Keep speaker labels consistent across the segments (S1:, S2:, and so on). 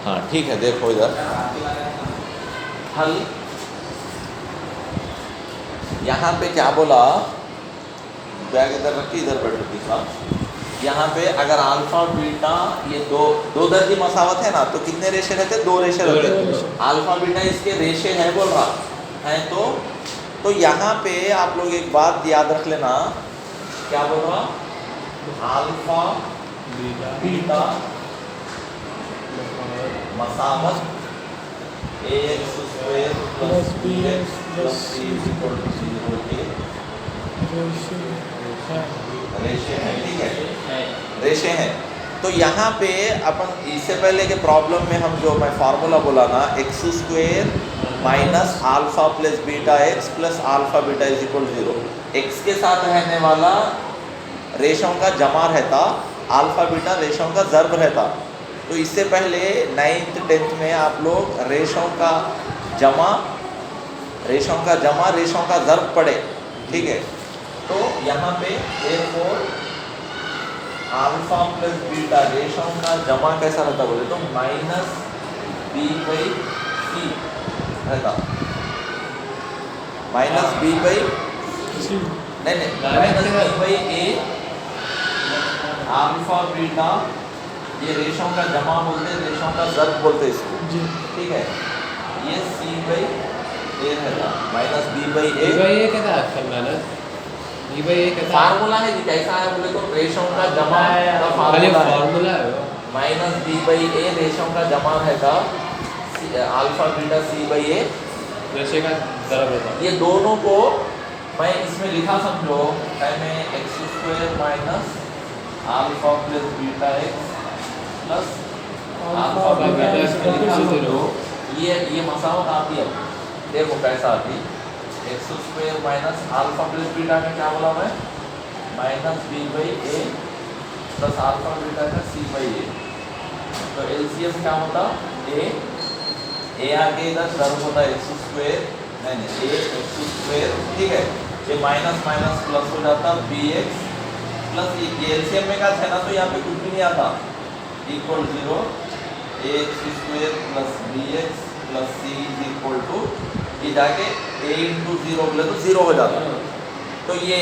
S1: हाँ ठीक है, देखो इधर हल, यहाँ पे क्या बोला, बैग इधर रखी, इधर बैठो दिखा। यहाँ पे अगर अल्फा बीटा ये दो दर्जी मसावत है ना, तो कितने रेशे रहते? 2 रेशे रहते। अल्फा बीटा इसके रेशे है बोल रहा है। तो यहाँ पे आप लोग एक बात याद रख लेना, क्या बोल रहा, अल्फा बीटा मसावत ax square plus bx plus c equal to 0 के रेशे हैं। ठीक है, रेशे हैं। तो यहाँ पे अपन इससे पहले के प्रॉब्लम में हम जो मैं फार्मूला बोला ना, x square minus alpha plus beta x plus alpha beta is equal 0, x के साथ रहने वाला रेशों का जमा रहता, अल्फा बीटा रेशों का ज़र्ब रहता। तो इससे पहले 9th 10th में आप लोग रेशों का जमा रेशों का ज़र्ब पढ़े। ठीक है, तो यहाँ पे therefore अल्फा प्लस बीटा रेशों का जमा कैसा रहता बोले तो माइनस बी बाई सी रहता, माइनस बी बाई नहीं minus B by A alpha beta, ये रेशों का जमा बोलते, रेशों का ज़र्ब बोलते इसको। ठीक है, ये सी बाई ए रहता, माइनस बी बाई ए
S2: कहता है माइनस बी बाई ए कहता है।
S1: फार्मूला है जी, कैसा है बोले तो रेशों का जमा का फार्मूला है, माइनस बी बाई ए रेशों का जमा रहता, अल्फा बीटा सी बाई ए
S2: रेशे का ज़र्ब रहता।
S1: ये दोनों को मैं इसमें लिखा समझो, मैं x square minus alpha plus beta x plus alpha beta इसमें लिखा समझो, ये मसावत आती है। देखो कैसा आती, X square minus alpha plus beta में क्या बोला मैं, minus B by A plus alpha beta का सी बाई ए। तो एलसीएम क्या होता, ए आगे इधर ज़र्ब होता है एक्स स्क्वायर, नहीं ए एक्स स्क्वायर। ठीक है, ये माइनस माइनस प्लस हो जाता बी एक्स प्लस ये एलसीएम में का है ना, तो यहाँ पे कुछ भी नहीं आता, equal 0 a x square plus b x plus c is equal to, ये जाके a इंटू 0 बोले तो 0 हो जाता। तो ये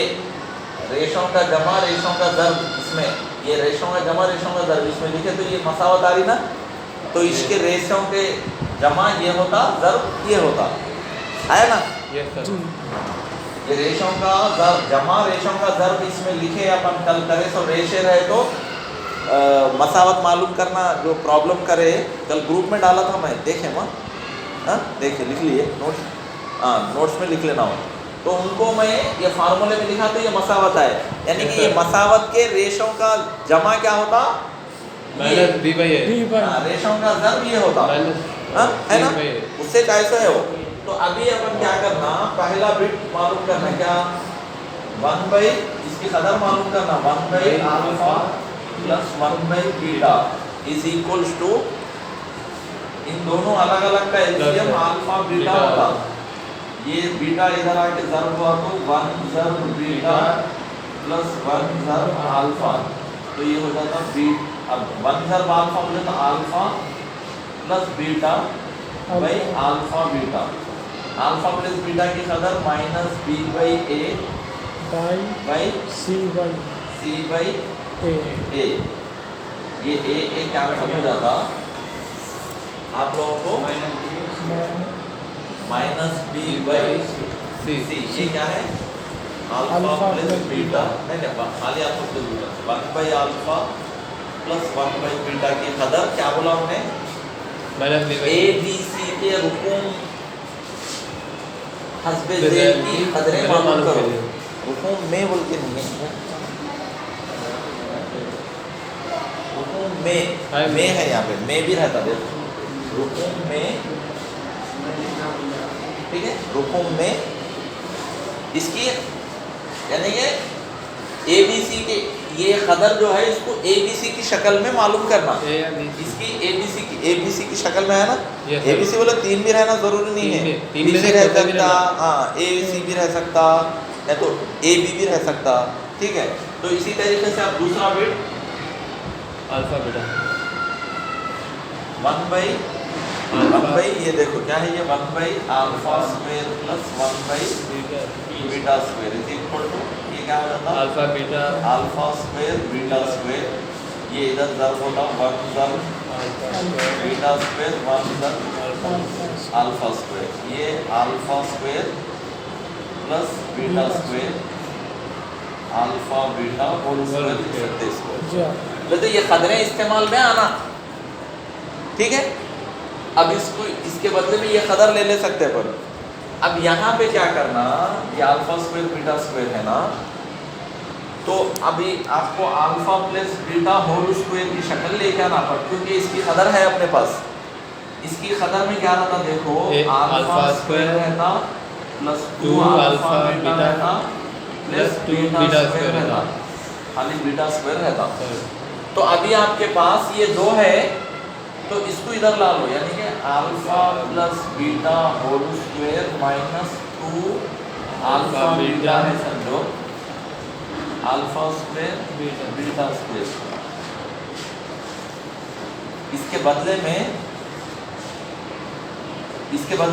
S1: रेशों का जमा रेशों का ज़र्ब, इसमें ये रेशों का जमा रेशों का ज़र्ब इसमें लिखे तो ये मसावत आ रही ना, तो इसके रेशों के जमा ये होता, ज़र्ब ये होता, आया ना। ये रेशों का ज़र्ब जमा रेशों का ज़र्ब इसमें लिखे अपन कल करे, सो रेशे रहे तो मसावत मालूम करना, जो प्रॉब्लम करे कल ग्रुप में डाला था मैं, देखे वहाँ, हाँ देखिए लिख लिए नोट्स, हाँ नोट्स में लिख लेना हो, तो उनको मैं ये फार्मूले में लिखा तो ये मसावत है, यानी कि ये मसावत के रेशों का जमा क्या होता,
S2: माइनस बी बाई ए,
S1: रेशों का ज़र्ब ये होता, है ना, उससे कैसे है वो। तो अभी अपन क्या करना, पहला बिट मालूम करना, क्या 1 बाई इसकी कदर मालूम करना, 1 by alpha plus 1 by beta is equals to, इन दोनों अलग अलग का एलसीएम अल्फा बीटा होता, ये बीटा इधर आके ज़र्ब हुआ तो 1 ज़र्ब बीटा प्लस 1 ज़र्ब अल्फा, तो ये हो जाता बी, अब 1 ज़र्ब अल्फा बोले तो alpha plus beta by alpha beta, alpha plus beta की कदर minus B by A by C by A, ये ए कैंसिल हो जाता आप लोगों को, माइनस बी बाई सी, ये क्या है अल्फा प्लस बीटा, नहीं खाली alpha plus beta, 1 by alpha plus 1 by beta की कदर क्या बोला हमने, ए बी सी के रुकूम हस्बे ज़ेल की कदरें मालूम करो, रुकूम में बोल के नहीं है, रुकूम में है, यहाँ पे में भी रहता, देखो रुकूम में, ठीक है, रुकूम में इसकी यानी कि ABC के ये कदर जो है इसको ABC की शक्ल में मालूम करना, इसकी ABC की शक्ल में है ना, ABC बोले 3 भी रहना जरूरी नहीं है, 3 भी रह सकता, हाँ AC भी रह सकता, नहीं तो AB भी रह सकता। ठीक है, तो इसी तरीके से आप दूसरा बिट
S2: अल्फा बीटा
S1: 1 by ये देखो क्या है, ये 1 by alpha square plus 1 by beta square is equal to, ये क्या हो जाता है
S2: alpha beta
S1: alpha square beta square, ये इधर ज़र होगा 1 ज़र बीटा स्क्वायर 1 ज़र अल्फा स्क्वायर, ये alpha square plus beta square alpha beta whole square लिख सकते हैं इसको। तो ये कदरें इस्तेमाल में आना, ठीक है। अब इसको इसके बदले में ये कदर ले सकते हैं, पर अब यहाँ पे क्या करना, ये अल्फा स्क्वायर बीटा स्क्वायर है ना, तो अभी आपको alpha plus beta whole square की शक्ल लेके आना पड़, क्योंकि इसकी कदर है अपने पास। इसकी कदर में क्या रहता, देखो अल्फा स्क्वायर रहता प्लस 2 अल्फा बीटा रहता प्लस बीटा स्क्वायर रहता, खाली बीटा स्क्वायर रहता। तो अभी आपके पास ये 2 है, तो इसको इधर ला लो, यानी कि alpha plus beta whole square minus 2 alpha beta है, समझो अल्फा स्क्वायर बीटा स्क्वायर। इसके बदले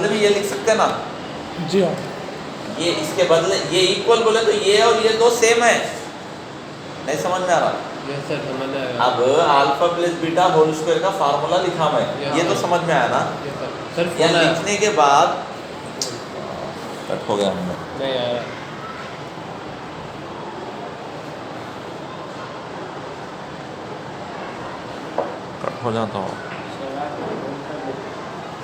S1: में ये लिख सकते हैं ना
S3: जी हाँ,
S1: ये इसके बदले ये इक्वल बोले तो ये और ये 2 सेम है, नहीं समझ में आ रहा।
S2: यस सर, समझ में आया।
S1: अब alpha plus beta whole square का फार्मूला लिखा मैं, ये तो समझ में आया ना।
S2: सर
S1: या लिखने के बाद कट हो गया हमने,
S2: नहीं आया।
S1: कट हो जाता हो।